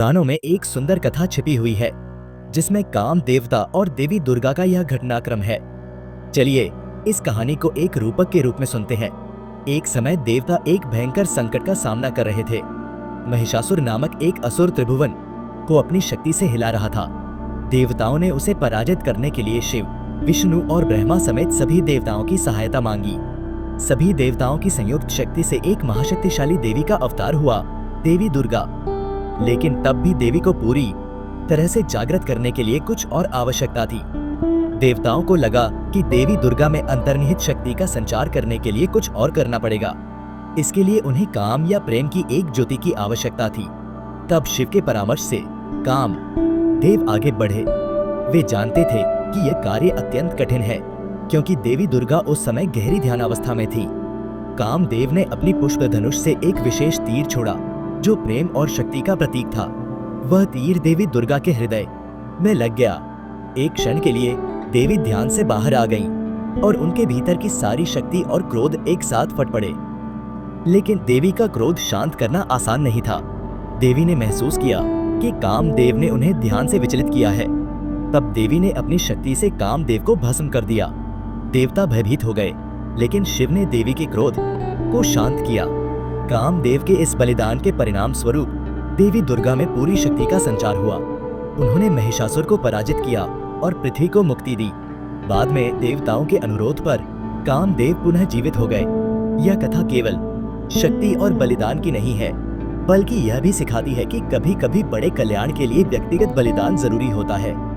पुराणों में एक सुंदर कथा छिपी हुई है जिसमें काम देवता और देवी दुर्गा का यह घटनाक्रम है। चलिए इस कहानी को एक रूपक के रूप में सुनते हैं। एक समय देवता एक भयंकर संकट का सामना कर रहे थे। महिषासुर नामक एक असुर त्रिभुवन को अपनी शक्ति से हिला रहा था। देवताओं ने उसे पराजित करने के लिए शिव, विष्णु और ब्रह्मा समेत सभी देवताओं की सहायता मांगी। सभी देवताओं की संयुक्त शक्ति से एक महाशक्तिशाली देवी का अवतार हुआ, देवी दुर्गा। लेकिन तब भी देवी को पूरी तरह से जागृत करने के लिए कुछ और आवश्यकता थी। देवताओं को लगा कि देवी दुर्गा में अंतर्निहित शक्ति का संचार करने के लिए कुछ और करना पड़ेगा। इसके लिए उन्हें काम या प्रेम की एक ज्योति की आवश्यकता थी। तब शिव के परामर्श से काम देव आगे बढ़े। वे जानते थे कि यह कार्य अत्यंत कठिन है क्योंकि देवी दुर्गा उस समय गहरी ध्यानावस्था में थी। कामदेव ने अपनी पुष्प धनुष से एक विशेष तीर छोड़ा जो प्रेम और शक्ति का प्रतीक था। वह तीर देवी दुर्गा के हृदय में लग गया। एक क्षण के लिए देवी ध्यान से बाहर आ गईं और उनके भीतर की सारी शक्ति और क्रोध एक साथ फट पड़े। लेकिन देवी का क्रोध शांत करना आसान नहीं था। देवी ने महसूस किया कि कामदेव ने उन्हें ध्यान से विचलित किया है। तब देवी ने अपनी शक्ति से कामदेव को भस्म कर दिया। देवता भयभीत हो गए, लेकिन शिव ने देवी के क्रोध को शांत किया। कामदेव के इस बलिदान के परिणाम स्वरूप देवी दुर्गा में पूरी शक्ति का संचार हुआ। उन्होंने महिषासुर को पराजित किया और पृथ्वी को मुक्ति दी। बाद में देवताओं के अनुरोध पर कामदेव पुनः जीवित हो गए। यह कथा केवल शक्ति और बलिदान की नहीं है, बल्कि यह भी सिखाती है कि कभी-कभी बड़े कल्याण के लिए व्यक्तिगत बलिदान जरूरी होता है।